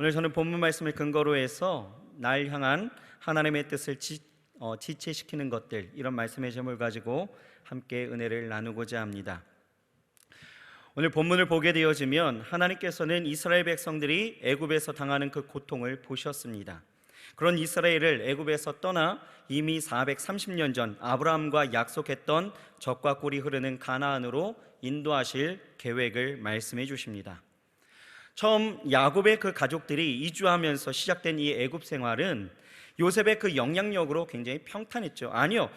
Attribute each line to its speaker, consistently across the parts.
Speaker 1: 오늘 저는 본문 말씀을 근거로 해서 날 향한 하나님의 뜻을 지체시키는 것들, 이런 말씀의 제목을 가지고 함께 은혜를 나누고자 합니다. 오늘 본문을 보게 되어지면 하나님께서는 이스라엘 백성들이 애굽에서 당하는 그 고통을 보셨습니다. 그런 이스라엘을 애굽에서 떠나 이미 430년 전 아브라함과 약속했던 젖과 꿀이 흐르는 가나안으로 인도하실 계획을 말씀해 주십니다. 처음 야곱의 그 가족들이 이주하면서 시작된 이 애굽 생활은 요셉의 그 영향력으로 굉장히 평탄했죠. 아니요,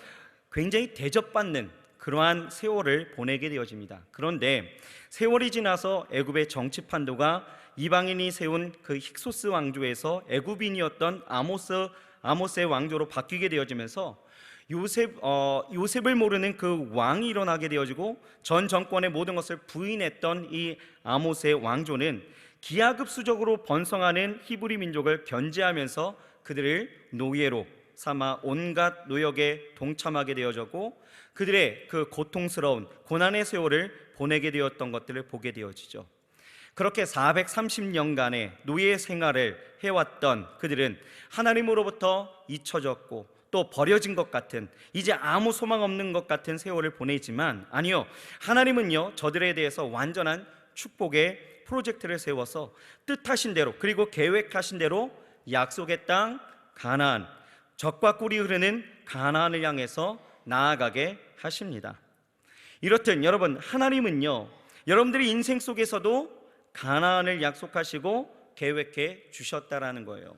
Speaker 1: 굉장히 대접받는 그러한 세월을 보내게 되어집니다. 그런데 세월이 지나서 애굽의 정치 판도가 이방인이 세운 그 힉소스 왕조에서 애굽인이었던 아모스의 왕조로 바뀌게 되어지면서 요셉을 모르는 그 왕이 일어나게 되어지고 전 정권의 모든 것을 부인했던 이 아모스의 왕조는 기하급수적으로 번성하는 히브리 민족을 견제하면서 그들을 노예로 삼아 온갖 노역에 동참하게 되어졌고 그들의 그 고통스러운 고난의 세월을 보내게 되었던 것들을 보게 되어지죠. 그렇게 430년간의 노예 생활을 해왔던 그들은 하나님으로부터 잊혀졌고 또 버려진 것 같은, 이제 아무 소망 없는 것 같은 세월을 보내지만, 아니요, 하나님은요 저들에 대해서 완전한 축복의 프로젝트를 세워서 뜻하신 대로, 그리고 계획하신 대로 약속의 땅 가나안, 젖과 꿀이 흐르는 가나안을 향해서 나아가게 하십니다. 이렇듯 여러분, 하나님은요 여러분들의 인생 속에서도 가나안을 약속하시고 계획해 주셨다라는 거예요.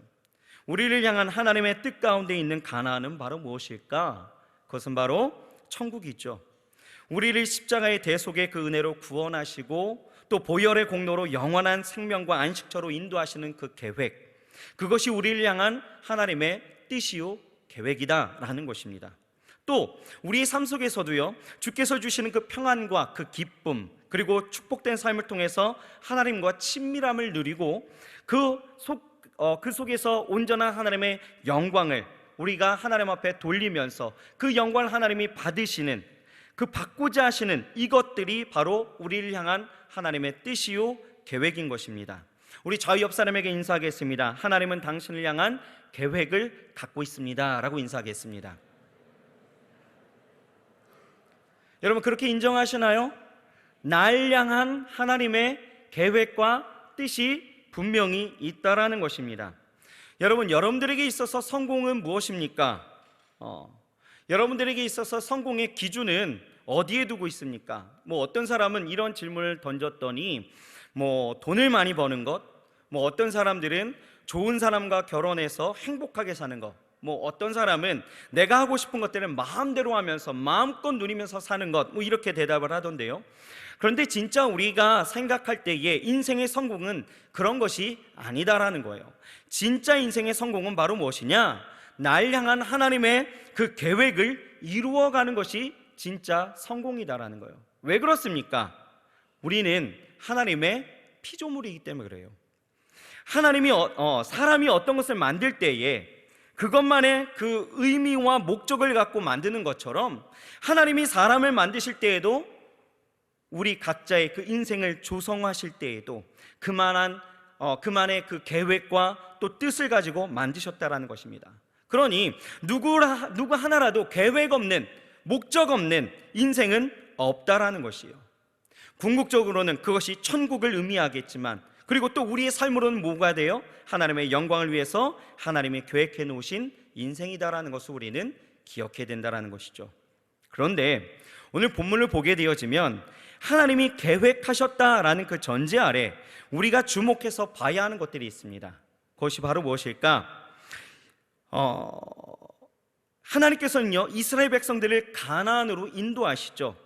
Speaker 1: 우리를 향한 하나님의 뜻 가운데 있는 가나안은 바로 무엇일까? 그것은 바로 천국이죠. 우리를 십자가의 대속의 그 은혜로 구원하시고 또 보혈의 공로로 영원한 생명과 안식처로 인도하시는 그 계획, 그것이 우리를 향한 하나님의 뜻이요 계획이다라는 것입니다. 또 우리의 삶 속에서도요 주께서 주시는 그 평안과 그 기쁨, 그리고 축복된 삶을 통해서 하나님과 친밀함을 누리고 그 속에서 온전한 하나님의 영광을 우리가 하나님 앞에 돌리면서 그 영광을 하나님이 받으시는, 그 받고자 하시는 이것들이 바로 우리를 향한 하나님의 뜻이요 계획인 것입니다. 우리 저희 옆 사람에게 인사하겠습니다. 하나님은 당신을 향한 계획을 갖고 있습니다 라고 인사하겠습니다. 여러분, 그렇게 인정하시나요? 날 향한 하나님의 계획과 뜻이 분명히 있다라는 것입니다. 여러분, 여러분들에게 있어서 성공은 무엇입니까? 여러분들에게 있어서 성공의 기준은 어디에 두고 있습니까? 어떤 사람은 이런 질문을 던졌더니 돈을 많이 버는 것, 어떤 사람들은 좋은 사람과 결혼해서 행복하게 사는 것, 어떤 사람은 내가 하고 싶은 것들을 마음대로 하면서 마음껏 누리면서 사는 것, 이렇게 대답을 하던데요. 그런데 진짜 우리가 생각할 때에 인생의 성공은 그런 것이 아니다라는 거예요. 진짜 인생의 성공은 바로 무엇이냐? 날 향한 하나님의 그 계획을 이루어가는 것이 진짜 성공이다라는 거예요. 왜 그렇습니까? 우리는 하나님의 피조물이기 때문에 그래요. 하나님이 사람이 어떤 것을 만들 때에 그것만의 그 의미와 목적을 갖고 만드는 것처럼 하나님이 사람을 만드실 때에도 우리 각자의 그 인생을 조성하실 때에도 그만의 그 계획과 또 뜻을 가지고 만드셨다라는 것입니다. 그러니 누구 하나라도 계획 없는, 목적 없는 인생은 없다라는 것이에요. 궁극적으로는 그것이 천국을 의미하겠지만, 그리고 또 우리의 삶으로는 뭐가 돼요? 하나님의 영광을 위해서 하나님이 계획해 놓으신 인생이다라는 것을 우리는 기억해야 된다라는 것이죠. 그런데 오늘 본문을 보게 되어지면 하나님이 계획하셨다라는 그 전제 아래 우리가 주목해서 봐야 하는 것들이 있습니다. 그것이 바로 무엇일까? 하나님께서는요 이스라엘 백성들을 가나안으로 인도하시죠.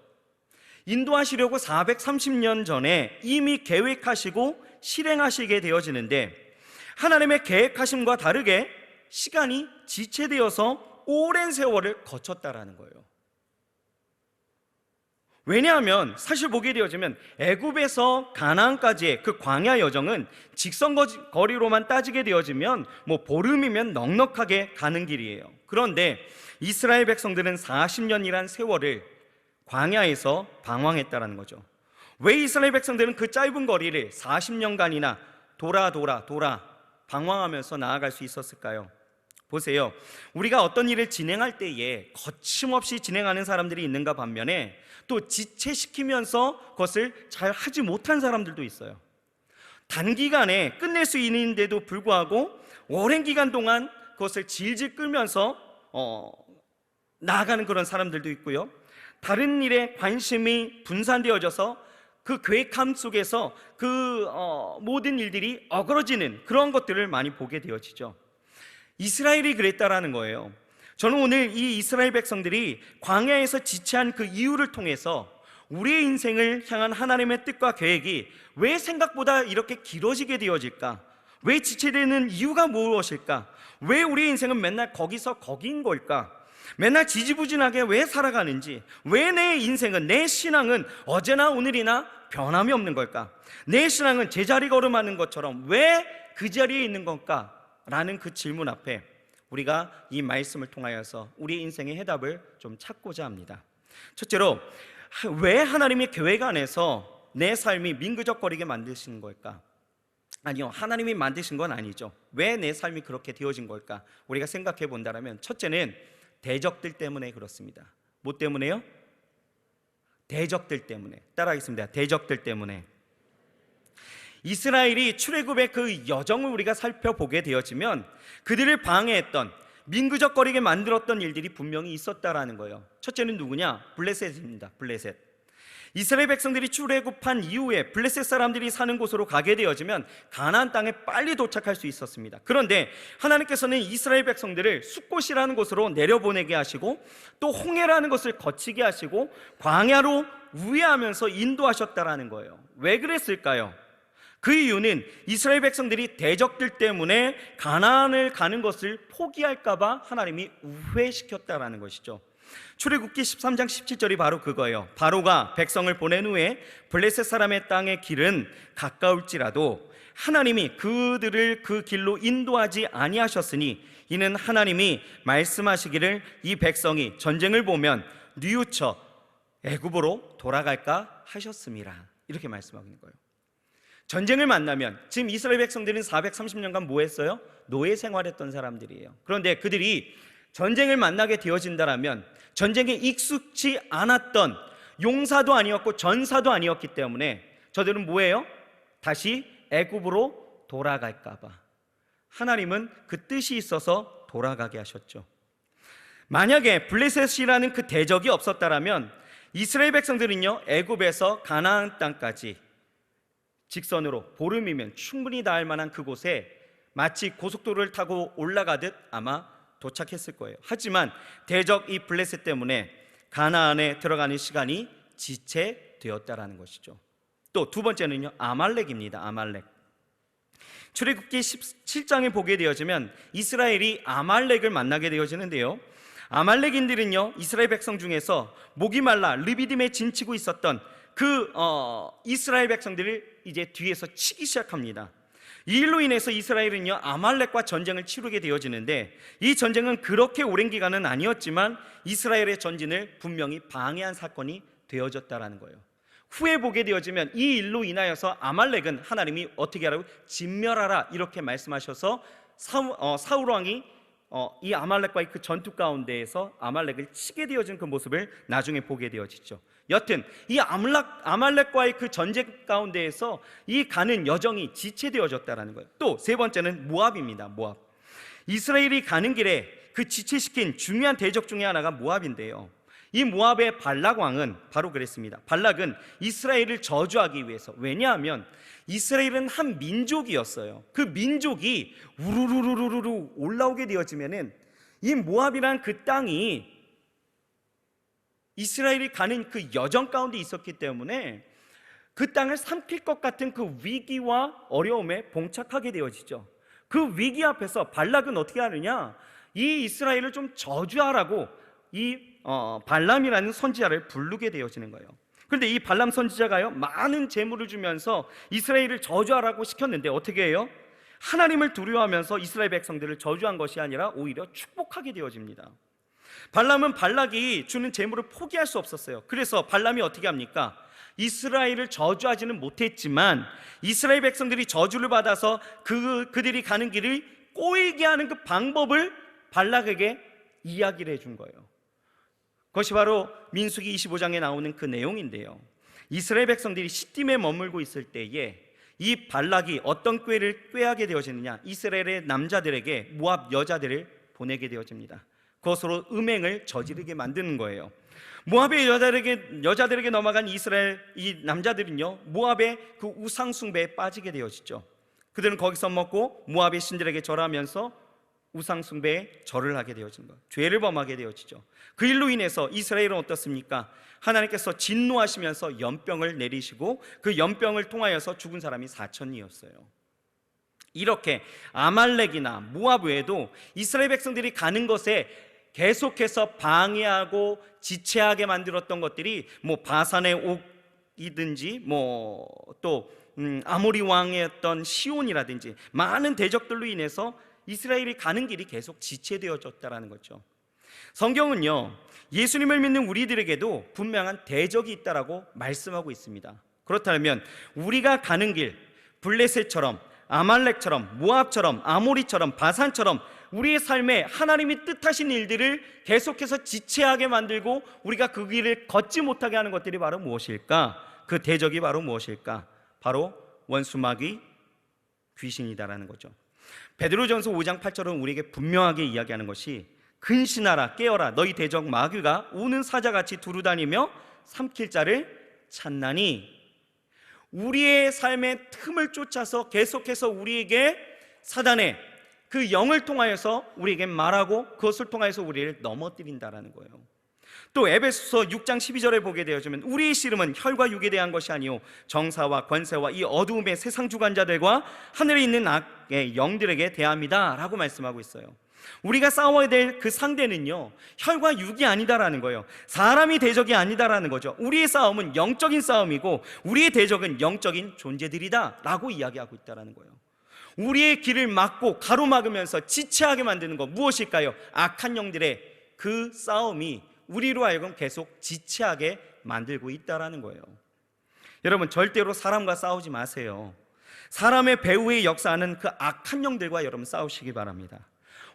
Speaker 1: 인도하시려고 430년 전에 이미 계획하시고 실행하시게 되어지는데, 하나님의 계획하심과 다르게 시간이 지체되어서 오랜 세월을 거쳤다라는 거예요. 왜냐하면 사실 보게 되어지면 애굽에서 가나안까지의 그 광야 여정은 직선거리로만 따지게 되어지면 보름이면 넉넉하게 가는 길이에요. 그런데 이스라엘 백성들은 40년이란 세월을 광야에서 방황했다라는 거죠. 왜 이스라엘 백성들은 그 짧은 거리를 40년간이나 돌아 방황하면서 나아갈 수 있었을까요? 보세요. 우리가 어떤 일을 진행할 때에 거침없이 진행하는 사람들이 있는가 반면에 또 지체시키면서 그것을 잘 하지 못한 사람들도 있어요. 단기간에 끝낼 수 있는데도 불구하고 오랜 기간 동안 그것을 질질 끌면서 나아가는 그런 사람들도 있고요. 다른 일에 관심이 분산되어져서 그 계획함 속에서 모든 일들이 어그러지는 그런 것들을 많이 보게 되어지죠. 이스라엘이 그랬다라는 거예요. 저는 오늘 이 이스라엘 백성들이 광야에서 지체한 그 이유를 통해서 우리의 인생을 향한 하나님의 뜻과 계획이 왜 생각보다 이렇게 길어지게 되어질까? 왜 지체되는 이유가 무엇일까? 왜 우리의 인생은 맨날 거기서 거기인 걸까? 맨날 지지부진하게 왜 살아가는지, 왜 내 인생은, 내 신앙은 어제나 오늘이나 변함이 없는 걸까? 내 신앙은 제자리 걸음하는 것처럼 왜 그 자리에 있는 걸까? 라는 그 질문 앞에 우리가 이 말씀을 통하여서 우리 인생의 해답을 좀 찾고자 합니다. 첫째로, 왜 하나님의 계획 안에서 내 삶이 민그적거리게 만드시는 걸까? 아니요, 하나님이 만드신 건 아니죠. 왜 내 삶이 그렇게 되어진 걸까? 우리가 생각해 본다면 첫째는 대적들 때문에 그렇습니다. 뭐 때문에요? 대적들 때문에. 따라하겠습니다. 대적들 때문에. 이스라엘이 출애굽의 그 여정을 우리가 살펴보게 되어지면 그들을 방해했던, 민구적거리게 만들었던 일들이 분명히 있었다라는 거예요. 첫째는 누구냐? 블레셋입니다. 블레셋. 이스라엘 백성들이 출애굽한 이후에 블레셋 사람들이 사는 곳으로 가게 되어지면 가나안 땅에 빨리 도착할 수 있었습니다. 그런데 하나님께서는 이스라엘 백성들을 숫곳이라는 곳으로 내려보내게 하시고 또 홍해라는 것을 거치게 하시고 광야로 우회하면서 인도하셨다라는 거예요. 왜 그랬을까요? 그 이유는 이스라엘 백성들이 대적들 때문에 가나안을 가는 것을 포기할까봐 하나님이 우회시켰다라는 것이죠. 출애굽기 13장 17절이 바로 그거예요. 바로가 백성을 보낸 후에 블레셋 사람의 땅의 길은 가까울지라도 하나님이 그들을 그 길로 인도하지 아니하셨으니 이는 하나님이 말씀하시기를 이 백성이 전쟁을 보면 뉘우쳐 애굽으로 돌아갈까 하셨음이라. 이렇게 말씀하고 있는 거예요. 전쟁을 만나면, 지금 이스라엘 백성들은 430년간 뭐 했어요? 노예 생활했던 사람들이에요. 그런데 그들이 전쟁을 만나게 되어진다면 전쟁에 익숙치 않았던 용사도 아니었고 전사도 아니었기 때문에 저들은 뭐예요? 다시 애굽으로 돌아갈까 봐 하나님은 그 뜻이 있어서 돌아가게 하셨죠. 만약에 블레셋이라는 그 대적이 없었다면 이스라엘 백성들은요, 애굽에서 가나안 땅까지 직선으로 보름이면 충분히 닿을 만한 그곳에 마치 고속도로를 타고 올라가듯 아마 도착했을 거예요. 하지만 대적 이 블레셋 때문에 가나안에 들어가는 시간이 지체되었다라는 것이죠. 또 두 번째는요, 아말렉입니다. 아말렉. 출애굽기 17장에 보게 되어지면 이스라엘이 아말렉을 만나게 되어지는데요, 아말렉인들은요, 이스라엘 백성 중에서 목이 말라 르비딤에 진치고 있었던 이스라엘 백성들을 이제 뒤에서 치기 시작합니다. 이 일로 인해서 이스라엘은요, 아말렉과 전쟁을 치르게 되어지는데 이 전쟁은 그렇게 오랜 기간은 아니었지만 이스라엘의 전진을 분명히 방해한 사건이 되어졌다라는 거예요. 후에 보게 되어지면 이 일로 인하여서 아말렉은 하나님이 어떻게 하라고? 진멸하라 이렇게 말씀하셔서 사울 왕이 이 아말렉과의 그 전투 가운데에서 아말렉을 치게 되어진 그 모습을 나중에 보게 되어지죠. 여튼 이 아말렉과의 그 전쟁 가운데에서 이 가는 여정이 지체되어졌다는 거예요. 또 세 번째는 모압입니다. 모압. 이스라엘이 가는 길에 그 지체시킨 중요한 대적 중에 하나가 모압인데요, 이 모압의 발락 왕은 바로 그랬습니다. 발락은 이스라엘을 저주하기 위해서, 왜냐하면 이스라엘은 한 민족이었어요. 그 민족이 우르르르르르 올라오게 되어지면은 이 모압이란 그 땅이 이스라엘이 가는 그 여정 가운데 있었기 때문에 그 땅을 삼킬 것 같은 그 위기와 어려움에 봉착하게 되어지죠. 그 위기 앞에서 발락은 어떻게 하느냐, 이 이스라엘을 좀 저주하라고 이 발람이라는 선지자를 부르게 되어지는 거예요. 그런데 이 발람 선지자가요, 많은 재물을 주면서 이스라엘을 저주하라고 시켰는데 어떻게 해요? 하나님을 두려워하면서 이스라엘 백성들을 저주한 것이 아니라 오히려 축복하게 되어집니다. 발람은 발락이 주는 재물을 포기할 수 없었어요. 그래서 발람이 어떻게 합니까? 이스라엘을 저주하지는 못했지만 이스라엘 백성들이 저주를 받아서 그들이 가는 길을 꼬이게 하는 그 방법을 발락에게 이야기를 해준 거예요. 그것이 바로 민수기 25장에 나오는 그 내용인데요. 이스라엘 백성들이 시딤에 머물고 있을 때에 이 발락이 어떤 꾀를 꾀하게 되어지느냐, 이스라엘의 남자들에게 모압 여자들을 보내게 되어집니다. 그것으로 음행을 저지르게 만드는 거예요. 모압의 여자들에게 넘어간 이스라엘 이 남자들은요, 모압의 그 우상 숭배에 빠지게 되어지죠. 그들은 거기서 먹고 모압의 신들에게 절하면서 우상 숭배에 절을 하게 되어진 거예요. 죄를 범하게 되어지죠. 그 일로 인해서 이스라엘은 어떻습니까? 하나님께서 진노하시면서 연병을 내리시고 그 연병을 통하여서 죽은 사람이 4천이었어요. 이렇게 아말렉이나 모압 외에도 이스라엘 백성들이 가는 것에 계속해서 방해하고 지체하게 만들었던 것들이 바산의 옥이든지 또 아모리 왕이었던 시온이라든지 많은 대적들로 인해서 이스라엘이 가는 길이 계속 지체되어졌다는 거죠. 성경은요, 예수님을 믿는 우리들에게도 분명한 대적이 있다라고 말씀하고 있습니다. 그렇다면 우리가 가는 길, 블레셋처럼 아말렉처럼 모압처럼 아모리처럼 바산처럼 우리의 삶에 하나님이 뜻하신 일들을 계속해서 지체하게 만들고 우리가 그 길을 걷지 못하게 하는 것들이 바로 무엇일까? 그 대적이 바로 무엇일까? 바로 원수 마귀 귀신이다라는 거죠. 베드로전서 5장 8절은 우리에게 분명하게 이야기하는 것이 근신하라 깨어라 너희 대적 마귀가 우는 사자같이 두루다니며 삼킬 자를 찾나니, 우리의 삶의 틈을 쫓아서 계속해서 우리에게 사단의 그 영을 통하여서 우리에게 말하고 그것을 통하여서 우리를 넘어뜨린다라는 거예요. 또 에베소서 6장 12절에 보게 되어지면 우리의 씨름은 혈과 육에 대한 것이 아니요 정사와 권세와 이 어두움의 세상 주관자들과 하늘에 있는 악의 영들에게 대합니다 라고 말씀하고 있어요. 우리가 싸워야 될 그 상대는요, 혈과 육이 아니다라는 거예요. 사람이 대적이 아니다라는 거죠. 우리의 싸움은 영적인 싸움이고 우리의 대적은 영적인 존재들이다 라고 이야기하고 있다라는 거예요. 우리의 길을 막고 가로막으면서 지체하게 만드는 것 무엇일까요? 악한 영들의 그 싸움이 우리로 하여금 계속 지체하게 만들고 있다라는 거예요. 여러분, 절대로 사람과 싸우지 마세요. 사람의 배후에 역사하는 그 악한 영들과 여러분 싸우시기 바랍니다.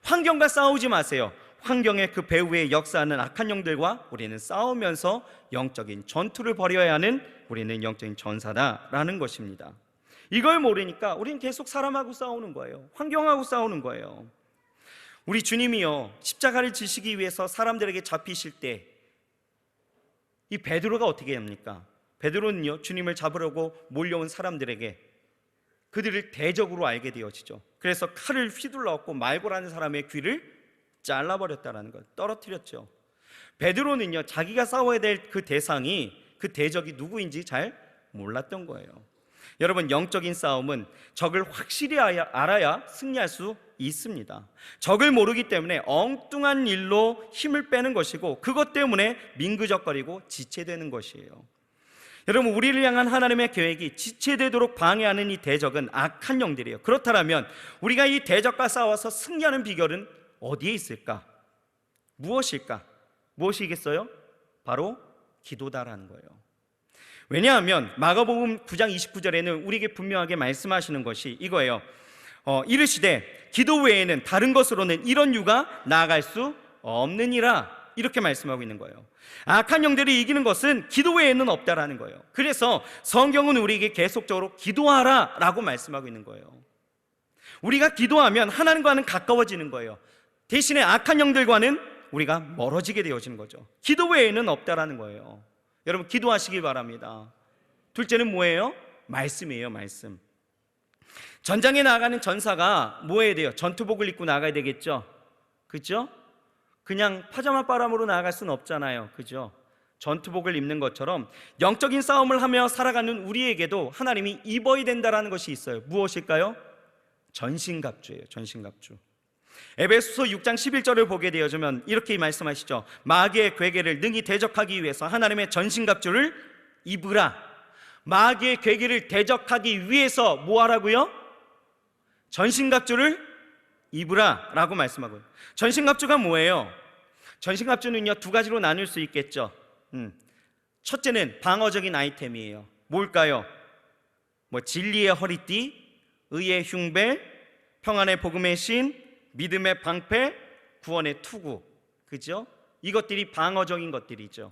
Speaker 1: 환경과 싸우지 마세요. 환경의 그 배후에 역사하는 악한 영들과 우리는 싸우면서 영적인 전투를 벌여야 하는 우리는 영적인 전사다라는 것입니다. 이걸 모르니까 우리는 계속 사람하고 싸우는 거예요. 환경하고 싸우는 거예요. 우리 주님이요, 십자가를 지시기 위해서 사람들에게 잡히실 때 이 베드로가 어떻게 합니까? 베드로는요, 주님을 잡으려고 몰려온 사람들에게 그들을 대적으로 알게 되어지죠. 그래서 칼을 휘둘러갖고 말고라는 사람의 귀를 잘라버렸다는 것, 떨어뜨렸죠. 베드로는요, 자기가 싸워야 될 그 대상이, 그 대적이 누구인지 잘 몰랐던 거예요. 여러분, 영적인 싸움은 적을 확실히 알아야 승리할 수 있습니다. 적을 모르기 때문에 엉뚱한 일로 힘을 빼는 것이고 그것 때문에 민그적거리고 지체되는 것이에요. 여러분, 우리를 향한 하나님의 계획이 지체되도록 방해하는 이 대적은 악한 영들이에요. 그렇다면 우리가 이 대적과 싸워서 승리하는 비결은 어디에 있을까? 무엇일까? 무엇이겠어요? 바로 기도다라는 거예요. 왜냐하면 마가복음 9장 29절에는 우리에게 분명하게 말씀하시는 것이 이거예요. 이르시되 기도 외에는 다른 것으로는 이런 유가 나아갈 수 없느니라, 이렇게 말씀하고 있는 거예요. 악한 영들이 이기는 것은 기도 외에는 없다라는 거예요. 그래서 성경은 우리에게 계속적으로 기도하라 라고 말씀하고 있는 거예요. 우리가 기도하면 하나님과는 가까워지는 거예요. 대신에 악한 영들과는 우리가 멀어지게 되어지는 거죠. 기도 외에는 없다라는 거예요. 여러분, 기도하시기 바랍니다. 둘째는 뭐예요? 말씀이에요. 말씀. 전장에 나가는 전사가 뭐 해야 돼요? 전투복을 입고 나가야 되겠죠? 그죠? 그냥 파자마 바람으로 나아갈 수는 없잖아요. 그죠? 전투복을 입는 것처럼 영적인 싸움을 하며 살아가는 우리에게도 하나님이 입어야 된다는 것이 있어요. 무엇일까요? 전신갑주예요. 전신갑주. 에베소서 6장 11절을 보게 되어지면 이렇게 말씀하시죠. 마귀의 괴계를 능히 대적하기 위해서 하나님의 전신갑주를 입으라. 마귀의 괴계를 대적하기 위해서 뭐 하라고요? 전신갑주를 입으라 라고 말씀하고요. 전신갑주가 뭐예요? 전신갑주는요, 두 가지로 나눌 수 있겠죠. 첫째는 방어적인 아이템이에요. 뭘까요? 진리의 허리띠, 의의 흉배, 평안의 복음의 신, 믿음의 방패, 구원의 투구. 그죠? 이것들이 방어적인 것들이죠.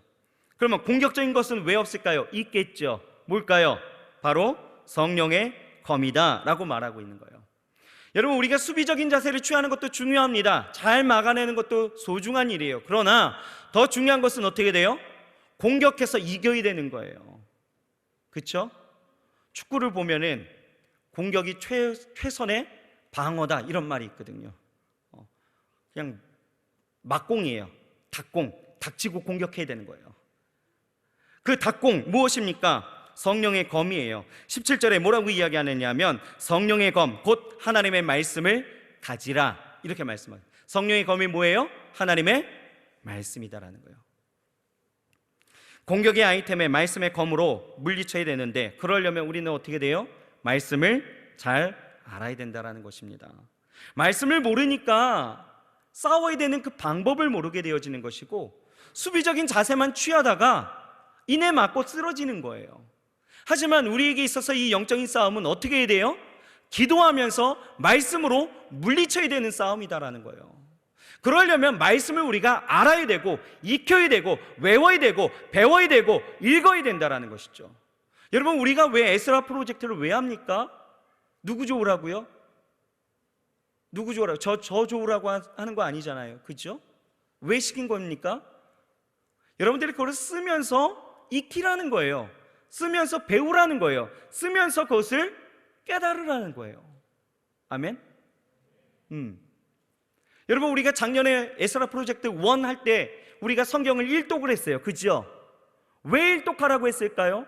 Speaker 1: 그러면 공격적인 것은 왜 없을까요? 있겠죠. 뭘까요? 바로 성령의 검이다 라고 말하고 있는 거예요. 여러분, 우리가 수비적인 자세를 취하는 것도 중요합니다. 잘 막아내는 것도 소중한 일이에요. 그러나 더 중요한 것은 어떻게 돼요? 공격해서 이겨야 되는 거예요. 그렇죠? 축구를 보면은 공격이 최선의 방어다 이런 말이 있거든요. 그냥 막공이에요. 닭공, 닥치고 공격해야 되는 거예요. 그 닭공 무엇입니까? 성령의 검이에요. 17절에 뭐라고 이야기하느냐면 성령의 검, 곧 하나님의 말씀을 가지라 이렇게 말씀합니다. 성령의 검이 뭐예요? 하나님의 말씀이다라는 거예요. 공격의 아이템에 말씀의 검으로 물리쳐야 되는데, 그러려면 우리는 어떻게 돼요? 말씀을 잘 알아야 된다라는 것입니다. 말씀을 모르니까 싸워야 되는 그 방법을 모르게 되어지는 것이고, 수비적인 자세만 취하다가 이내 맞고 쓰러지는 거예요. 하지만 우리에게 있어서 이 영적인 싸움은 어떻게 해야 돼요? 기도하면서 말씀으로 물리쳐야 되는 싸움이다라는 거예요. 그러려면 말씀을 우리가 알아야 되고, 익혀야 되고, 외워야 되고, 배워야 되고, 읽어야 된다라는 것이죠. 여러분, 우리가 왜 에스라 프로젝트를 왜 합니까? 누구 좋으라고요? 누구 좋으라고? 저 좋으라고 하는 거 아니잖아요. 그렇죠? 왜 시킨 겁니까? 여러분들이 그걸 쓰면서 익히라는 거예요. 쓰면서 배우라는 거예요. 쓰면서 그것을 깨달으라는 거예요. 아멘? 여러분, 우리가 작년에 에스라 프로젝트 1 할 때 우리가 성경을 일독을 했어요. 그죠? 왜 일독하라고 했을까요?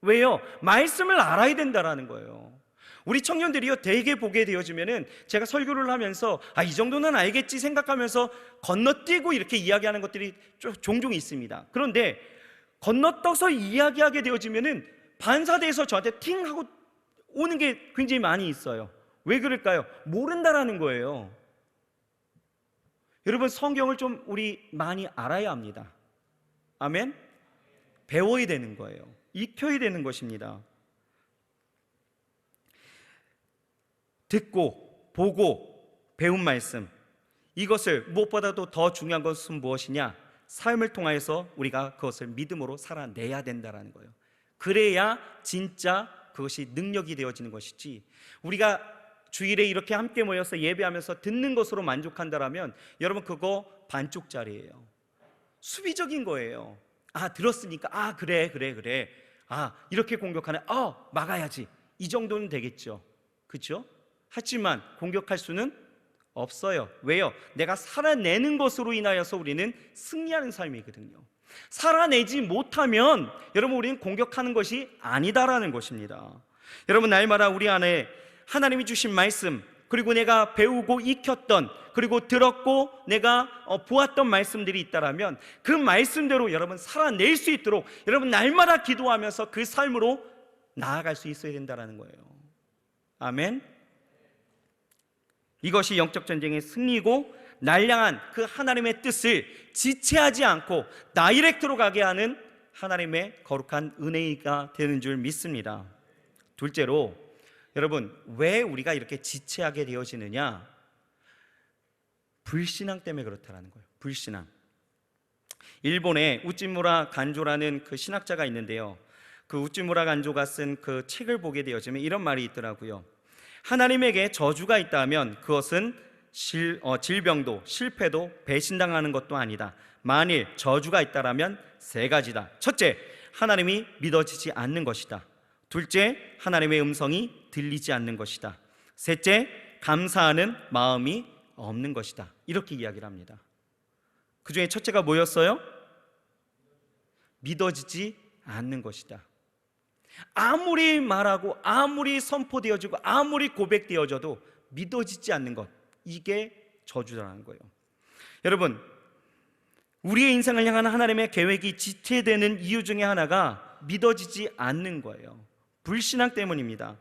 Speaker 1: 왜요? 말씀을 알아야 된다라는 거예요. 우리 청년들이요, 대개 보게 되어지면은 제가 설교를 하면서 이 정도는 알겠지 생각하면서 건너뛰고 이렇게 이야기하는 것들이 종종 있습니다. 그런데 건너떠서 이야기하게 되어지면은 반사돼서 저한테 팅 하고 오는 게 굉장히 많이 있어요. 왜 그럴까요? 모른다라는 거예요. 여러분, 성경을 좀 우리 많이 알아야 합니다. 아멘? 배워야 되는 거예요. 익혀야 되는 것입니다. 듣고 보고 배운 말씀, 이것을 무엇보다도 더 중요한 것은 무엇이냐? 삶을 통하여서 우리가 그것을 믿음으로 살아내야 된다는 거예요. 그래야 진짜 그것이 능력이 되어지는 것이지, 우리가 주일에 이렇게 함께 모여서 예배하면서 듣는 것으로 만족한다라면 여러분, 그거 반쪽짜리예요. 수비적인 거예요. 들었으니까 그래 이렇게 공격하네, 막아야지, 이 정도는 되겠죠. 그렇죠? 하지만 공격할 수는 없어요. 왜요? 내가 살아내는 것으로 인하여서 우리는 승리하는 삶이거든요. 살아내지 못하면 여러분, 우리는 공격하는 것이 아니다라는 것입니다. 여러분, 날마다 우리 안에 하나님이 주신 말씀, 그리고 내가 배우고 익혔던, 그리고 들었고 내가 보았던 말씀들이 있다라면 그 말씀대로 여러분 살아낼 수 있도록 여러분 날마다 기도하면서 그 삶으로 나아갈 수 있어야 된다는 거예요. 아멘. 이것이 영적 전쟁의 승리고, 날 향한 그 하나님의 뜻을 지체하지 않고 다이렉트로 가게 하는 하나님의 거룩한 은혜가 되는 줄 믿습니다. 둘째로, 여러분, 왜 우리가 이렇게 지체하게 되어지느냐? 불신앙 때문에 그렇다는 거예요. 불신앙. 일본에 우찌무라 간조라는 그 신학자가 있는데요, 그 우찌무라 간조가 쓴 그 책을 보게 되어지면 이런 말이 있더라고요. 하나님에게 저주가 있다면 그것은 질병도 실패도 배신당하는 것도 아니다. 만일 저주가 있다면 세 가지다. 첫째, 하나님이 믿어지지 않는 것이다. 둘째, 하나님의 음성이 들리지 않는 것이다. 셋째, 감사하는 마음이 없는 것이다. 이렇게 이야기를 합니다. 그 중에 첫째가 뭐였어요? 믿어지지 않는 것이다. 아무리 말하고 아무리 선포되어지고 아무리 고백되어져도 믿어지지 않는 것, 이게 저주라는 거예요. 여러분, 우리의 인생을 향한 하나님의 계획이 지체되는 이유 중에 하나가 믿어지지 않는 거예요. 불신앙 때문입니다.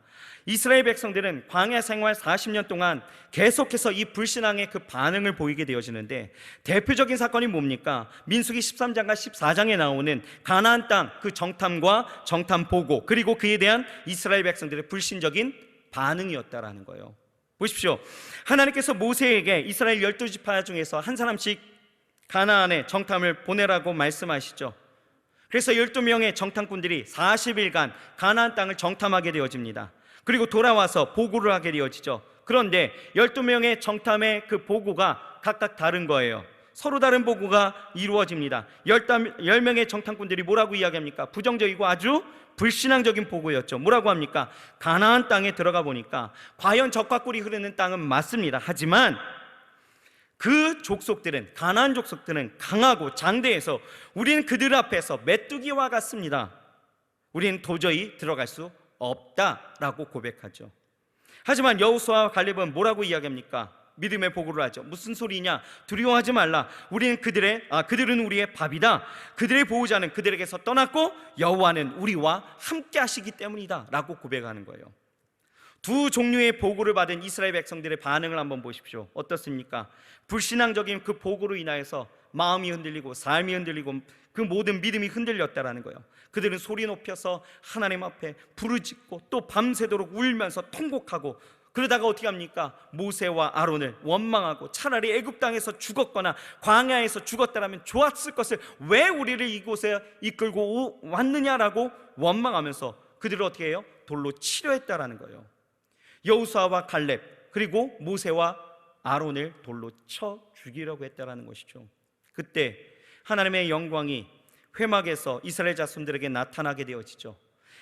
Speaker 1: 이스라엘 백성들은 광야 생활 40년 동안 계속해서 이 불신앙의 그 반응을 보이게 되어지는데, 대표적인 사건이 뭡니까? 민수기 13장과 14장에 나오는 가나안 땅 그 정탐과 정탐 보고, 그리고 그에 대한 이스라엘 백성들의 불신적인 반응이었다라는 거예요. 보십시오. 하나님께서 모세에게 이스라엘 12지파 중에서 한 사람씩 가나안에 정탐을 보내라고 말씀하시죠. 그래서 12명의 정탐꾼들이 40일간 가나안 땅을 정탐하게 되어집니다. 그리고 돌아와서 보고를 하게 되어지죠. 그런데 12명의 정탐의 그 보고가 각각 다른 거예요. 서로 다른 보고가 이루어집니다. 10명의 정탐꾼들이 뭐라고 이야기합니까? 부정적이고 아주 불신앙적인 보고였죠. 뭐라고 합니까? 가나안 땅에 들어가 보니까 과연 젖과 꿀이 흐르는 땅은 맞습니다. 하지만 그 족속들은, 가나안 족속들은 강하고 장대해서 우리는 그들 앞에서 메뚜기와 같습니다. 우리는 도저히 들어갈 수 없다라고 고백하죠. 하지만 여호수아와 갈렙은 뭐라고 이야기합니까? 믿음의 보고를 하죠. 무슨 소리냐? 두려워하지 말라. 그들은 우리의 밥이다. 그들의 보호자는 그들에게서 떠났고 여호와는 우리와 함께 하시기 때문이다 라고 고백하는 거예요. 두 종류의 보고를 받은 이스라엘 백성들의 반응을 한번 보십시오. 어떻습니까? 불신앙적인 그 보고로 인하여서 마음이 흔들리고 삶이 흔들리고 그 모든 믿음이 흔들렸다라는 거예요. 그들은 소리 높여서 하나님 앞에 부르짖고 또 밤새도록 울면서 통곡하고, 그러다가 어떻게 합니까? 모세와 아론을 원망하고 차라리 애굽 땅에서 죽었거나 광야에서 죽었다라면 좋았을 것을 왜 우리를 이곳에 이끌고 왔느냐라고 원망하면서 그들을 어떻게 해요? 돌로 치려 했다라는 거예요. 여호수아와 갈렙 그리고 모세와 아론을 돌로 쳐 죽이려고 했다라는 것이죠. 그때 하나님의 영광이 회막에서 이스라엘 자손들에게 나타나게 되어지죠.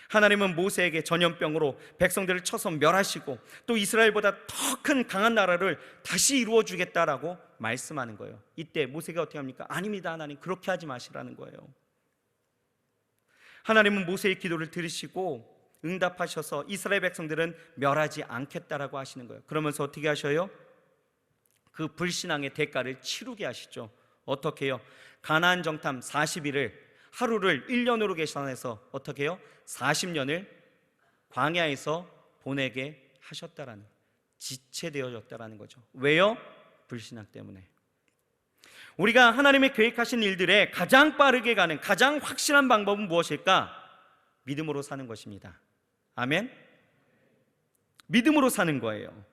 Speaker 1: 하나님은 모세에게 전염병으로 백성들을 쳐서 멸하시고 또 이스라엘보다 더 큰 강한 나라를 다시 이루어 주겠다라고 말씀하는 거예요. 이때 모세가 어떻게 합니까? 아닙니다, 하나님, 그렇게 하지 마시라는 거예요. 하나님은 모세의 기도를 들으시고 응답하셔서 이스라엘 백성들은 멸하지 않겠다라고 하시는 거예요. 그러면서 어떻게 하셔요? 그 불신앙의 대가를 치르게 하시죠. 어떻게 해요? 가나안 정탐 40일을 하루를 1년으로 계산해서 어떻게 해요? 40년을 광야에서 보내게 하셨다라는, 지체되어졌다라는 거죠. 왜요? 불신앙 때문에. 우리가 하나님의 계획하신 일들에 가장 빠르게 가는 가장 확실한 방법은 무엇일까? 믿음으로 사는 것입니다. 아멘? 믿음으로 사는 거예요.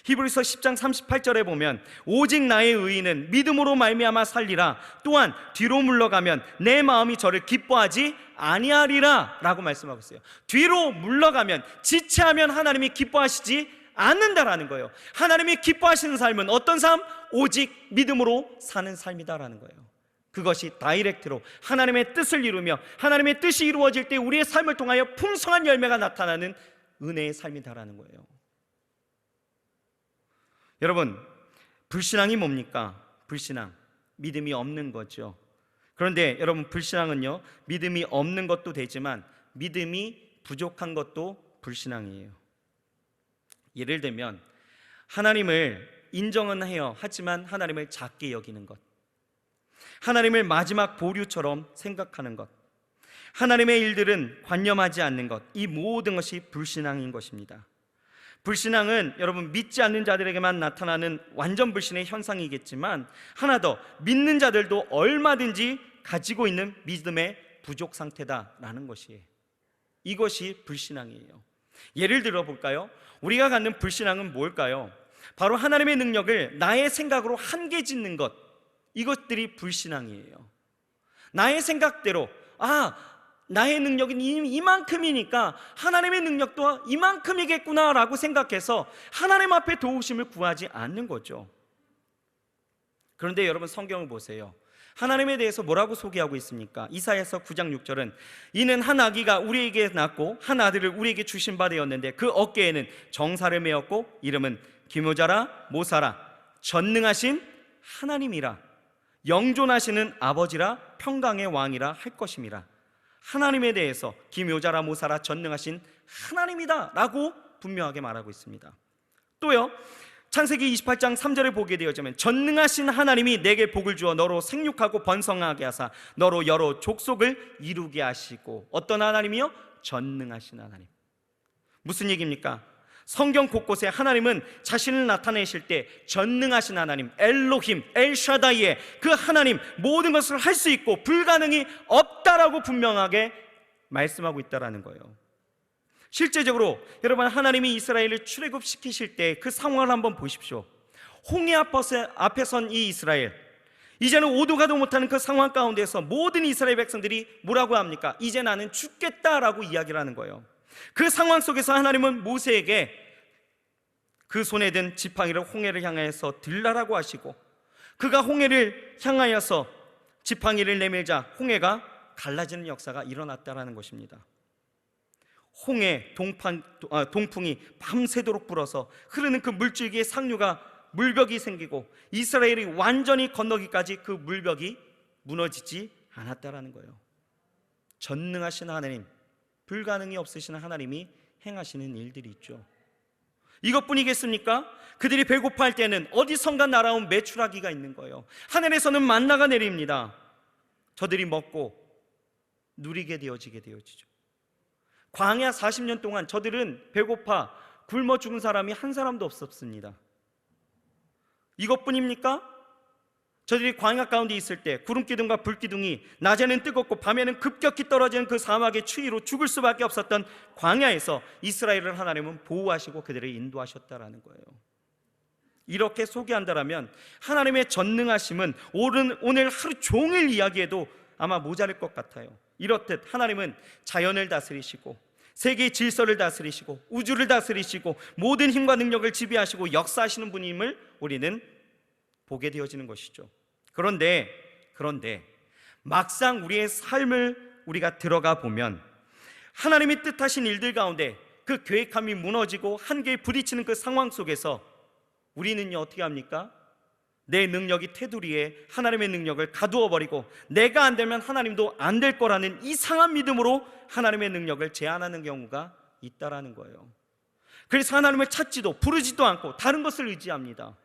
Speaker 1: 히브리서 10장 38절에 보면 오직 나의 의인은 믿음으로 말미암아 살리라. 또한 뒤로 물러가면 내 마음이 저를 기뻐하지 아니하리라 라고 말씀하고 있어요. 뒤로 물러가면, 지체하면 하나님이 기뻐하시지 않는다라는 거예요. 하나님이 기뻐하시는 삶은 어떤 삶? 오직 믿음으로 사는 삶이다라는 거예요. 그것이 다이렉트로 하나님의 뜻을 이루며 하나님의 뜻이 이루어질 때 우리의 삶을 통하여 풍성한 열매가 나타나는 은혜의 삶이다라는 거예요. 여러분, 불신앙이 뭡니까? 불신앙, 믿음이 없는 거죠. 그런데 여러분, 불신앙은요, 믿음이 없는 것도 되지만 믿음이 부족한 것도 불신앙이에요. 예를 들면 하나님을 인정은 해요. 하지만 하나님을 작게 여기는 것, 하나님을 마지막 보류처럼 생각하는 것, 하나님의 일들은 관념하지 않는 것, 이 모든 것이 불신앙인 것입니다. 불신앙은 여러분 믿지 않는 자들에게만 나타나는 완전 불신의 현상이겠지만 하나 더, 믿는 자들도 얼마든지 가지고 있는 믿음의 부족 상태다라는 것이에요. 이것이 불신앙이에요. 예를 들어 볼까요? 우리가 갖는 불신앙은 뭘까요? 바로 하나님의 능력을 나의 생각으로 한계 짓는 것, 이것들이 불신앙이에요. 나의 생각대로 나의 능력은 이만큼이니까 하나님의 능력도 이만큼이겠구나 라고 생각해서 하나님 앞에 도우심을 구하지 않는 거죠. 그런데 여러분, 성경을 보세요. 하나님에 대해서 뭐라고 소개하고 있습니까? 이사야서 9장 6절은 이는 한 아기가 우리에게 낳고 한 아들을 우리에게 주신 바 되었는데 그 어깨에는 정사를 메었고 이름은 기묘자라 모사라 전능하신 하나님이라 영존하시는 아버지라 평강의 왕이라 할 것임이라. 하나님에 대해서 기묘자라 모사라 전능하신 하나님이다 라고 분명하게 말하고 있습니다. 또요, 창세기 28장 3절을 보게 되어지면 전능하신 하나님이 내게 복을 주어 너로 생육하고 번성하게 하사 너로 여러 족속을 이루게 하시고. 어떤 하나님이요? 전능하신 하나님. 무슨 얘기입니까? 성경 곳곳에 하나님은 자신을 나타내실 때 전능하신 하나님, 엘로힘, 엘샤다이의 그 하나님, 모든 것을 할 수 있고 불가능이 없다라고 분명하게 말씀하고 있다라는 거예요. 실제적으로 여러분, 하나님이 이스라엘을 출애굽시키실 때 그 상황을 한번 보십시오. 홍해 앞에 선 이 이스라엘, 이제는 오도 가도 못하는 그 상황 가운데서 모든 이스라엘 백성들이 뭐라고 합니까? 이제 나는 죽겠다라고 이야기를 하는 거예요. 그 상황 속에서 하나님은 모세에게 그 손에 든 지팡이를 홍해를 향하여서 들라라고 하시고, 그가 홍해를 향하여서 지팡이를 내밀자 홍해가 갈라지는 역사가 일어났다라는 것입니다. 홍해 동풍이 밤새도록 불어서 흐르는 그 물줄기의 상류가 물벽이 생기고 이스라엘이 완전히 건너기까지 그 물벽이 무너지지 않았다라는 거예요. 전능하신 하나님, 불가능이 없으신 하나님이 행하시는 일들이 있죠. 이것뿐이겠습니까? 그들이 배고파할 때는 어디선가 날아온 메추라기가 있는 거예요. 하늘에서는 만나가 내립니다. 저들이 먹고 누리게 되어지게 되어지죠. 광야 40년 동안 저들은 배고파 굶어 죽은 사람이 한 사람도 없었습니다. 이것뿐입니까? 저들이 광야 가운데 있을 때 구름기둥과 불기둥이 낮에는 뜨겁고 밤에는 급격히 떨어지는 그 사막의 추위로 죽을 수밖에 없었던 광야에서 이스라엘을 하나님은 보호하시고 그들을 인도하셨다라는 거예요. 이렇게 소개한다라면 하나님의 전능하심은 오늘 하루 종일 이야기해도 아마 모자랄 것 같아요. 이렇듯 하나님은 자연을 다스리시고 세계의 질서를 다스리시고 우주를 다스리시고 모든 힘과 능력을 지배하시고 역사하시는 분임을 우리는 보게 되어지는 것이죠. 그런데 막상 우리의 삶을 우리가 들어가 보면 하나님이 뜻하신 일들 가운데 그 계획함이 무너지고 한계에 부딪히는 그 상황 속에서 우리는요 어떻게 합니까? 내 능력이 테두리에 하나님의 능력을 가두어 버리고 내가 안 되면 하나님도 안 될 거라는 이상한 믿음으로 하나님의 능력을 제한하는 경우가 있다라는 거예요. 그래서 하나님을 찾지도 부르지도 않고 다른 것을 의지합니다.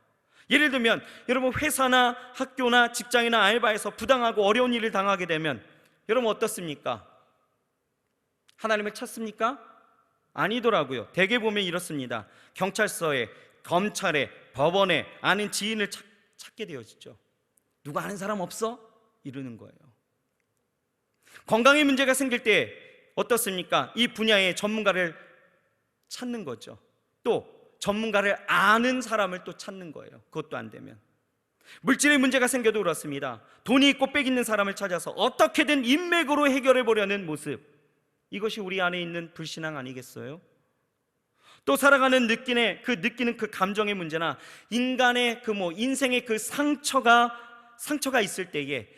Speaker 1: 예를 들면 여러분, 회사나 학교나 직장이나 알바에서 부당하고 어려운 일을 당하게 되면 여러분 어떻습니까? 하나님을 찾습니까? 아니더라고요. 대개 보면 이렇습니다. 경찰서에, 검찰에, 법원에 아는 지인을 찾게 되어지죠. 누가 아는 사람 없어? 이러는 거예요. 건강에 문제가 생길 때 어떻습니까? 이 분야의 전문가를 찾는 거죠. 또 전문가를 아는 사람을 또 찾는 거예요. 그것도 안 되면 물질의 문제가 생겨도 그렇습니다. 돈이 있고 빽 있는 사람을 찾아서 어떻게든 인맥으로 해결해 보려는 모습, 이것이 우리 안에 있는 불신앙 아니겠어요? 또 살아가는 느끼는 그 감정의 문제나 인간의 인생의 그 상처가 있을 때에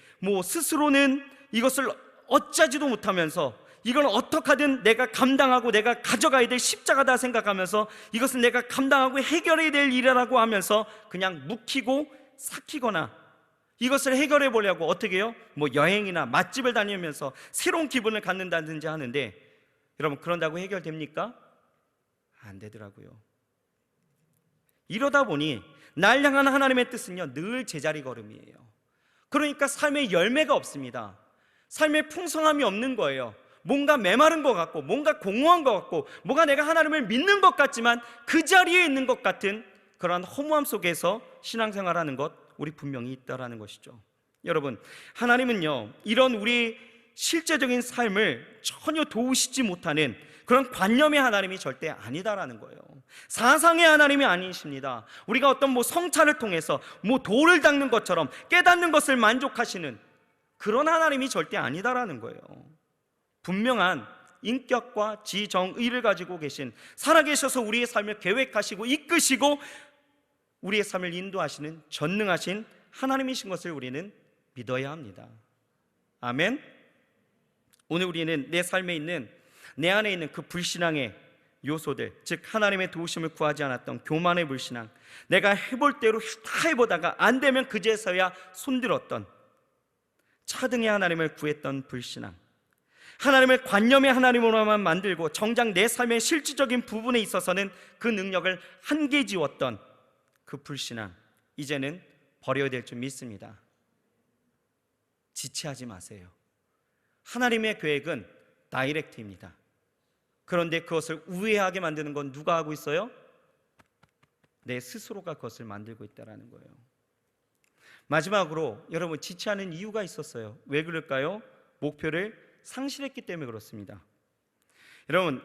Speaker 1: 스스로는 이것을 어쩌지도 못하면서 이걸 어떻게 하든 내가 감당하고 내가 가져가야 될 십자가다 생각하면서 이것은 내가 감당하고 해결해야 될 일이라고 하면서 그냥 묵히고 삭히거나 이것을 해결해 보려고 어떻게 해요? 여행이나 맛집을 다니면서 새로운 기분을 갖는다든지 하는데 여러분, 그런다고 해결됩니까? 안 되더라고요. 이러다 보니 날 향한 하나님의 뜻은요 늘 제자리 걸음이에요. 그러니까 삶의 열매가 없습니다. 삶의 풍성함이 없는 거예요. 뭔가 메마른 것 같고 뭔가 공허한 것 같고 뭔가 내가 하나님을 믿는 것 같지만 그 자리에 있는 것 같은 그러한 허무함 속에서 신앙생활하는 것 우리 분명히 있다라는 것이죠. 여러분, 하나님은요 이런 우리 실제적인 삶을 전혀 도우시지 못하는 그런 관념의 하나님이 절대 아니다라는 거예요. 사상의 하나님이 아니십니다. 우리가 어떤 성찰을 통해서 돌을 닦는 것처럼 깨닫는 것을 만족하시는 그런 하나님이 절대 아니다라는 거예요. 분명한 인격과 지정의를 가지고 계신, 살아계셔서 우리의 삶을 계획하시고 이끄시고 우리의 삶을 인도하시는 전능하신 하나님이신 것을 우리는 믿어야 합니다. 아멘. 오늘 우리는 내 삶에 있는, 내 안에 있는 그 불신앙의 요소들, 즉 하나님의 도우심을 구하지 않았던 교만의 불신앙, 내가 해볼 대로 다 해보다가 안 되면 그제서야 손들었던 차등의 하나님을 구했던 불신앙, 하나님을 관념의 하나님으로만 만들고 정작 내 삶의 실질적인 부분에 있어서는 그 능력을 한계 지웠던 그 불신앙, 이제는 버려야 될 줄 믿습니다. 지체하지 마세요. 하나님의 계획은 다이렉트입니다. 그런데 그것을 우회하게 만드는 건 누가 하고 있어요? 내 스스로가 그것을 만들고 있다는 거예요. 마지막으로 여러분, 지체하는 이유가 있었어요. 왜 그럴까요? 목표를 상실했기 때문에 그렇습니다. 여러분,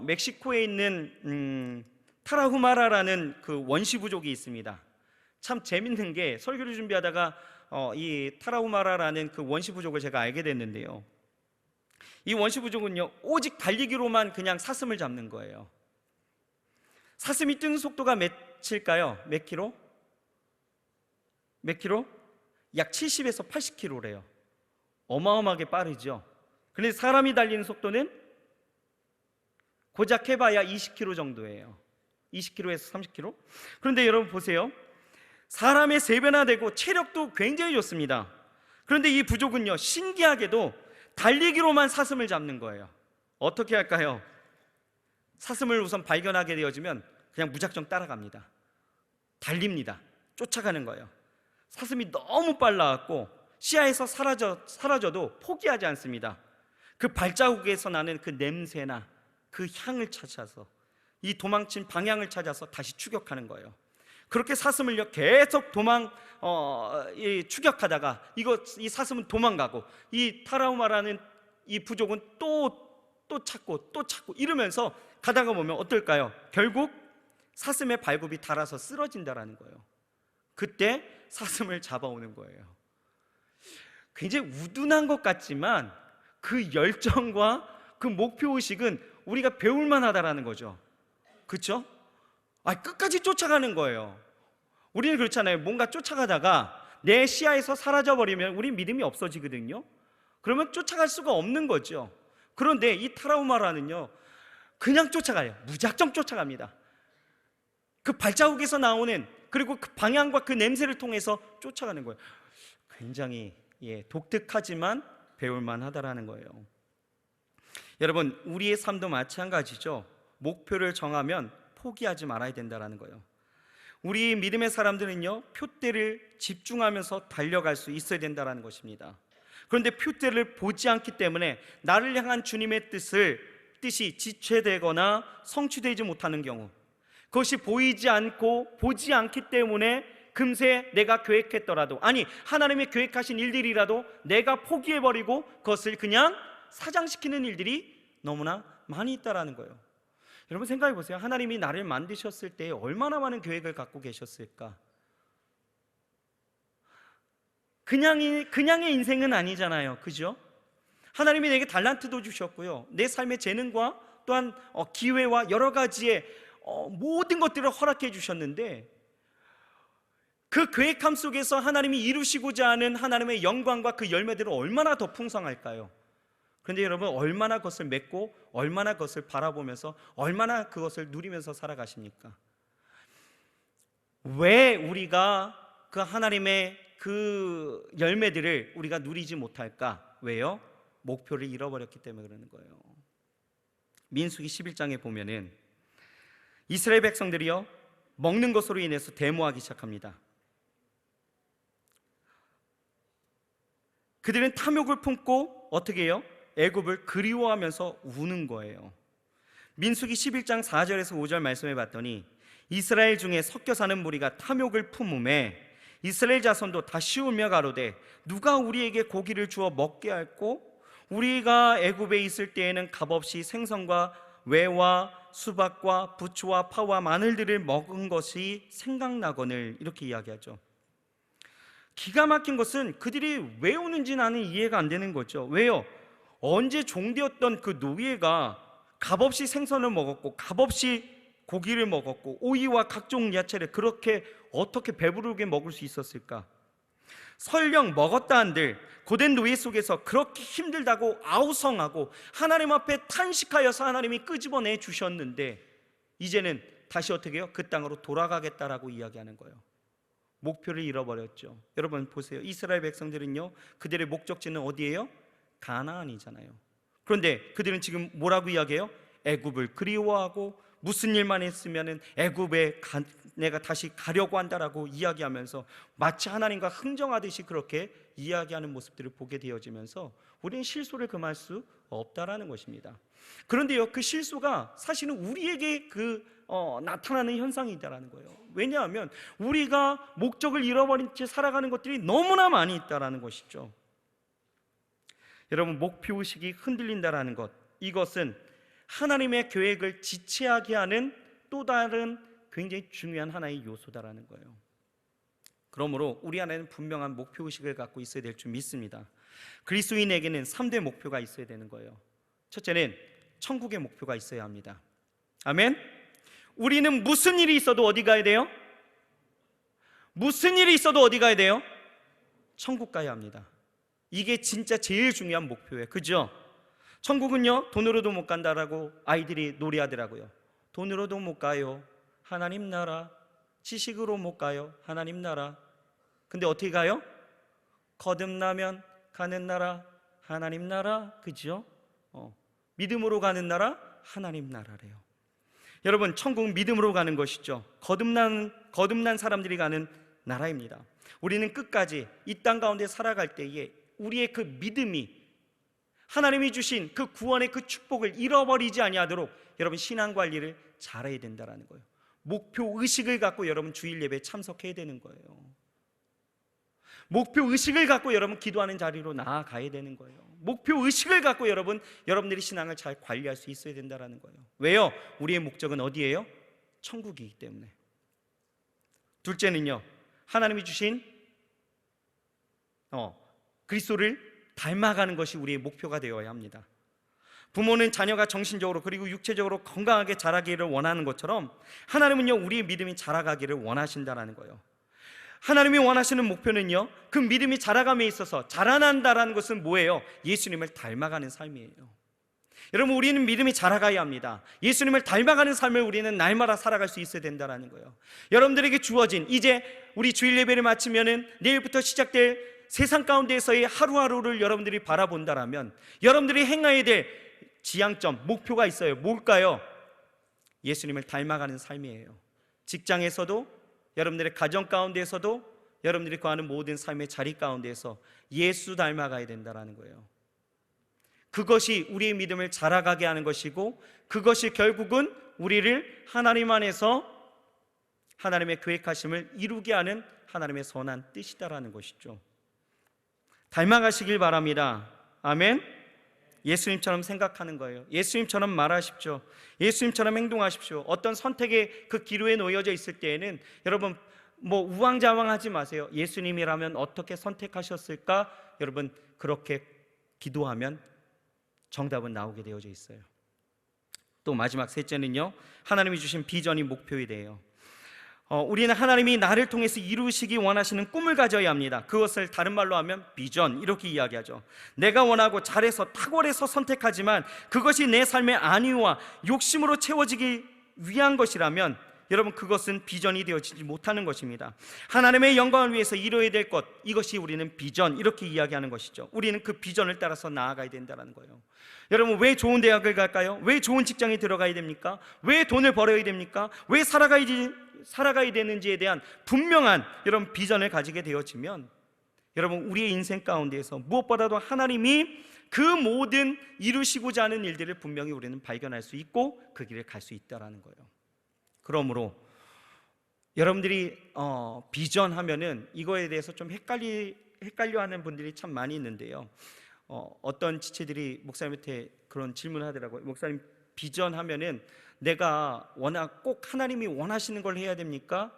Speaker 1: 멕시코에 있는 타라후마라라는 그 원시 부족이 있습니다. 참 재밌는 게, 설교를 준비하다가 이 타라후마라라는 그 원시 부족을 제가 알게 됐는데요, 이 원시 부족은요, 오직 달리기로만 그냥 사슴을 잡는 거예요. 사슴이 뛰는 속도가 몇일까요? 몇 킬로? 몇 킬로? 약 70에서 80킬로래요. 어마어마하게 빠르죠. 그런데 사람이 달리는 속도는 고작 해봐야 20킬로 정도예요. 20킬로에서 30킬로. 그런데 여러분 보세요, 사람의 3배나 되고 체력도 굉장히 좋습니다. 그런데 이 부족은요, 신기하게도 달리기로만 사슴을 잡는 거예요. 어떻게 할까요? 사슴을 우선 발견하게 되어지면 그냥 무작정 따라갑니다. 달립니다. 쫓아가는 거예요. 사슴이 너무 빨라갖고 시야에서 사라져도 포기하지 않습니다. 그 발자국에서 나는 그 냄새나 그 향을 찾아서, 이 도망친 방향을 찾아서 다시 추격하는 거예요. 그렇게 사슴을요 계속 추격하다가 이 사슴은 도망가고, 이 타라우마라는 이 부족은 또 찾고 이러면서 가다가 보면 어떨까요? 결국 사슴의 발굽이 닳아서 쓰러진다라는 거예요. 그때 사슴을 잡아오는 거예요. 굉장히 우둔한 것 같지만 그 열정과 그 목표의식은 우리가 배울만 하다라는 거죠. 그렇죠? 끝까지 쫓아가는 거예요. 우리는 그렇잖아요. 뭔가 쫓아가다가 내 시야에서 사라져버리면 우리 믿음이 없어지거든요. 그러면 쫓아갈 수가 없는 거죠. 그런데 이 타라우마라는요, 그냥 쫓아가요. 무작정 쫓아갑니다. 그 발자국에서 나오는, 그리고 그 방향과 그 냄새를 통해서 쫓아가는 거예요. 굉장히 독특하지만 배울만 하다라는 거예요. 여러분, 우리의 삶도 마찬가지죠. 목표를 정하면 포기하지 말아야 된다는 거예요. 우리 믿음의 사람들은요, 표대를 집중하면서 달려갈 수 있어야 된다는 것입니다. 그런데 표대를 보지 않기 때문에 나를 향한 주님의 뜻이 지체되거나 성취되지 못하는 경우, 그것이 보이지 않고 보지 않기 때문에 금세 내가 계획했더라도, 아니 하나님의 계획하신 일들이라도 내가 포기해버리고 그것을 그냥 사장시키는 일들이 너무나 많이 있다라는 거예요. 여러분 생각해 보세요. 하나님이 나를 만드셨을 때 얼마나 많은 계획을 갖고 계셨을까? 그냥의 인생은 아니잖아요. 그죠? 하나님이 내게 달란트도 주셨고요, 내 삶의 재능과 또한 기회와 여러 가지의 모든 것들을 허락해 주셨는데, 그 계획함 속에서 하나님이 이루시고자 하는 하나님의 영광과 그 열매들은 얼마나 더 풍성할까요? 그런데 여러분, 얼마나 그것을 맺고 얼마나 그것을 바라보면서 얼마나 그것을 누리면서 살아가십니까? 왜 우리가 그 하나님의 그 열매들을 우리가 누리지 못할까? 왜요? 목표를 잃어버렸기 때문에 그러는 거예요. 민수기 11장에 보면은 이스라엘 백성들이요, 먹는 것으로 인해서 데모하기 시작합니다. 그들은 탐욕을 품고 어떻게 해요? 애굽을 그리워하면서 우는 거예요. 민수기 11장 4절에서 5절 말씀해 봤더니, 이스라엘 중에 섞여 사는 무리가 탐욕을 품음에 이스라엘 자손도 다시 울며 가로되, 누가 우리에게 고기를 주어 먹게 할꼬? 우리가 애굽에 있을 때에는 값없이 생선과 외와 수박과 부추와 파와 마늘들을 먹은 것이 생각나거늘. 이렇게 이야기하죠. 기가 막힌 것은 그들이 왜 우는지 나는 이해가 안 되는 거죠. 왜요? 언제 종되었던 그 노예가 값없이 생선을 먹었고 값없이 고기를 먹었고 오이와 각종 야채를 그렇게 어떻게 배부르게 먹을 수 있었을까? 설령 먹었다 한들 고된 노예 속에서 그렇게 힘들다고 아우성하고 하나님 앞에 탄식하여서 하나님이 끄집어내 주셨는데, 이제는 다시 어떻게 해요? 그 땅으로 돌아가겠다라고 이야기하는 거예요. 목표를 잃어버렸죠. 여러분 보세요. 이스라엘 백성들은요, 그들의 목적지는 어디예요? 가나안이잖아요. 그런데 그들은 지금 뭐라고 이야기해요? 애굽을 그리워하고 무슨 일만 했으면은 애굽에 내가 다시 가려고 한다라고 이야기하면서 마치 하나님과 흥정하듯이 그렇게 이야기하는 모습들을 보게 되어지면서 우리는 실수를 금할 수 없다라는 것입니다. 그런데요, 그 실수가 사실은 우리에게 나타나는 현상이다라는 거예요. 왜냐하면 우리가 목적을 잃어버린 채 살아가는 것들이 너무나 많이 있다라는 것이죠. 여러분, 목표의식이 흔들린다라는 것, 이것은 하나님의 계획을 지체하게 하는 또 다른 굉장히 중요한 하나의 요소다라는 거예요. 그러므로 우리 안에는 분명한 목표의식을 갖고 있어야 될 줄 믿습니다. 그리스도인에게는 3대 목표가 있어야 되는 거예요. 첫째는 천국의 목표가 있어야 합니다. 아멘. 우리는 무슨 일이 있어도 어디 가야 돼요? 무슨 일이 있어도 어디 가야 돼요? 천국 가야 합니다. 이게 진짜 제일 중요한 목표예요. 그죠? 천국은요, 돈으로도 못 간다라고 아이들이 놀이하더라고요. 돈으로도 못 가요. 하나님 나라. 지식으로 못 가요. 하나님 나라. 근데 어떻게 가요? 거듭나면 가는 나라, 하나님 나라. 그죠? 믿음으로 가는 나라, 하나님 나라래요. 여러분, 천국은 믿음으로 가는 것이죠. 거듭난 사람들이 가는 나라입니다. 우리는 끝까지 이 땅 가운데 살아갈 때에 우리의 그 믿음이 하나님이 주신 그 구원의 그 축복을 잃어버리지 아니하도록 여러분 신앙 관리를 잘해야 된다는 거예요. 목표 의식을 갖고 여러분 주일 예배에 참석해야 되는 거예요. 목표 의식을 갖고 여러분 기도하는 자리로 나아가야 되는 거예요. 목표 의식을 갖고 여러분들이 신앙을 잘 관리할 수 있어야 된다는 거예요. 왜요? 우리의 목적은 어디예요? 천국이기 때문에. 둘째는요, 하나님이 주신 그리스도를 닮아가는 것이 우리의 목표가 되어야 합니다. 부모는 자녀가 정신적으로 그리고 육체적으로 건강하게 자라기를 원하는 것처럼 하나님은요, 우리의 믿음이 자라가기를 원하신다는 거예요. 하나님이 원하시는 목표는요, 그 믿음이 자라감에 있어서 자라난다라는 것은 뭐예요? 예수님을 닮아가는 삶이에요. 여러분, 우리는 믿음이 자라가야 합니다. 예수님을 닮아가는 삶을 우리는 날마다 살아갈 수 있어야 된다는 거예요. 여러분들에게 주어진 이제 우리 주일 예배를 마치면은 내일부터 시작될 세상 가운데에서의 하루하루를 여러분들이 바라본다라면 여러분들이 행해야 될 지향점, 목표가 있어요. 뭘까요? 예수님을 닮아가는 삶이에요. 직장에서도, 여러분들의 가정 가운데에서도, 여러분들이 거하는 모든 삶의 자리 가운데에서 예수 닮아가야 된다는 거예요. 그것이 우리의 믿음을 자라가게 하는 것이고, 그것이 결국은 우리를 하나님 안에서 하나님의 계획하심을 이루게 하는 하나님의 선한 뜻이다라는 것이죠. 닮아가시길 바랍니다. 아멘. 예수님처럼 생각하는 거예요. 예수님처럼 말하십시오. 예수님처럼 행동하십시오. 어떤 선택의 그 기로에 놓여져 있을 때에는 여러분 우왕좌왕하지 마세요. 예수님이라면 어떻게 선택하셨을까? 여러분 그렇게 기도하면 정답은 나오게 되어져 있어요. 또 마지막 셋째는요, 하나님이 주신 비전이 목표에 대해요. 우리는 하나님이 나를 통해서 이루시기 원하시는 꿈을 가져야 합니다. 그것을 다른 말로 하면 비전, 이렇게 이야기하죠. 내가 원하고 잘해서 탁월해서 선택하지만 그것이 내 삶의 안위와 욕심으로 채워지기 위한 것이라면 여러분 그것은 비전이 되어지지 못하는 것입니다. 하나님의 영광을 위해서 이루어야 될 것, 이것이 우리는 비전, 이렇게 이야기하는 것이죠. 우리는 그 비전을 따라서 나아가야 된다는 거예요. 여러분 왜 좋은 대학을 갈까요? 왜 좋은 직장에 들어가야 됩니까? 왜 돈을 벌어야 됩니까? 왜 살아가야 되는지에 대한 분명한 여러분 비전을 가지게 되어지면 여러분 우리의 인생 가운데에서 무엇보다도 하나님이 그 모든 이루시고자 하는 일들을 분명히 우리는 발견할 수 있고 그 길을 갈 수 있다는 거예요. 그러므로 여러분들이 비전하면은 이거에 대해서 좀 헷갈려하는 분들이 참 많이 있는데요. 어떤 지체들이 목사님한테 그런 질문을 하더라고요. 목사님, 비전하면은 내가 꼭 하나님이 원하시는 걸 해야 됩니까?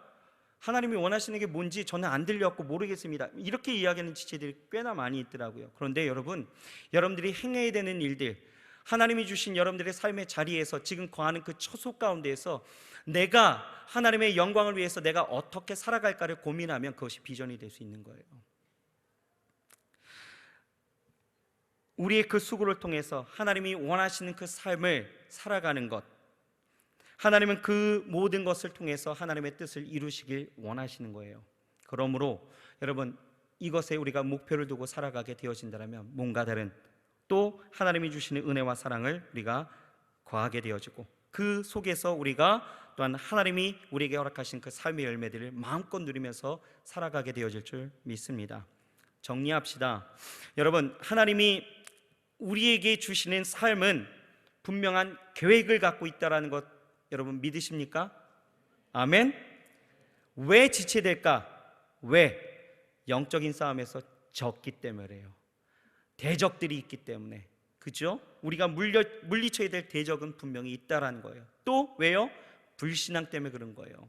Speaker 1: 하나님이 원하시는 게 뭔지 저는 안 들렸고 모르겠습니다. 이렇게 이야기하는 지체들이 꽤나 많이 있더라고요. 그런데 여러분들이 행해야 되는 일들, 하나님이 주신 여러분들의 삶의 자리에서 지금 거하는 그 처소 가운데에서 내가 하나님의 영광을 위해서 내가 어떻게 살아갈까를 고민하면 그것이 비전이 될 수 있는 거예요. 우리의 그 수고를 통해서 하나님이 원하시는 그 삶을 살아가는 것, 하나님은 그 모든 것을 통해서 하나님의 뜻을 이루시길 원하시는 거예요. 그러므로 여러분 이것에 우리가 목표를 두고 살아가게 되어진다면 뭔가 다른 또 하나님이 주시는 은혜와 사랑을 우리가 거하게 되어지고 그 속에서 우리가 또한 하나님이 우리에게 허락하신 그 삶의 열매들을 마음껏 누리면서 살아가게 되어질 줄 믿습니다. 정리합시다. 여러분, 하나님이 우리에게 주시는 삶은 분명한 계획을 갖고 있다는 것 여러분 믿으십니까? 아멘. 왜 지체될까? 왜? 영적인 싸움에서 졌기 때문에요. 대적들이 있기 때문에. 그죠? 우리가 물리쳐야 될 대적은 분명히 있다라는 거예요. 또 왜요? 불신앙 때문에 그런 거예요.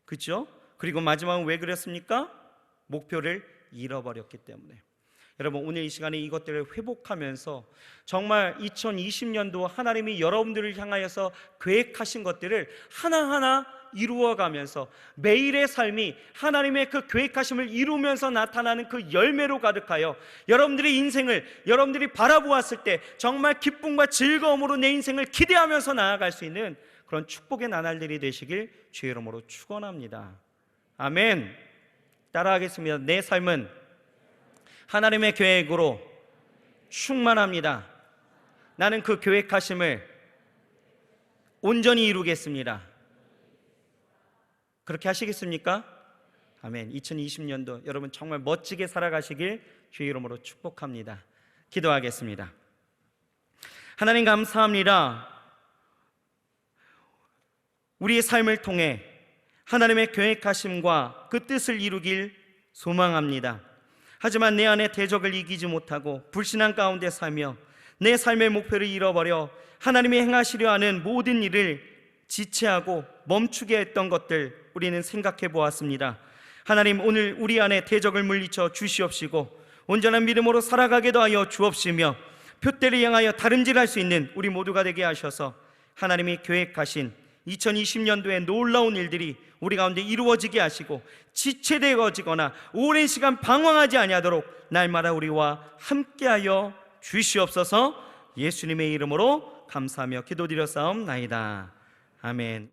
Speaker 1: 그죠? 그리고 마지막은 왜 그랬습니까? 목표를 잃어버렸기 때문에. 여러분, 오늘 이 시간에 이것들을 회복하면서 정말 2020년도 하나님이 여러분들을 향하여서 계획하신 것들을 하나하나 이루어가면서 매일의 삶이 하나님의 그 계획하심을 이루면서 나타나는 그 열매로 가득하여 여러분들의 인생을 여러분들이 바라보았을 때 정말 기쁨과 즐거움으로 내 인생을 기대하면서 나아갈 수 있는 그런 축복의 나날들이 되시길 주의 이름으로 축원합니다. 아멘. 따라하겠습니다. 내 삶은 하나님의 계획으로 충만합니다. 나는 그 계획하심을 온전히 이루겠습니다. 그렇게 하시겠습니까? 아멘. 2020년도 여러분 정말 멋지게 살아가시길 주의 이름으로 축복합니다. 기도하겠습니다. 하나님 감사합니다. 우리의 삶을 통해 하나님의 계획하심과 그 뜻을 이루길 소망합니다. 하지만 내 안에 대적을 이기지 못하고 불신앙 가운데 살며 내 삶의 목표를 잃어버려 하나님이 행하시려 하는 모든 일을 지체하고 멈추게 했던 것들 우리는 생각해 보았습니다. 하나님, 오늘 우리 안에 대적을 물리쳐 주시옵시고 온전한 믿음으로 살아가게도 하여 주옵시며 표대를 향하여 다름질할 수 있는 우리 모두가 되게 하셔서 하나님이 계획하신 2020년도에 놀라운 일들이 우리 가운데 이루어지게 하시고 지체되어지거나 오랜 시간 방황하지 아니하도록 날마다 우리와 함께하여 주시옵소서. 예수님의 이름으로 감사하며 기도드렸사옵나이다. 아멘.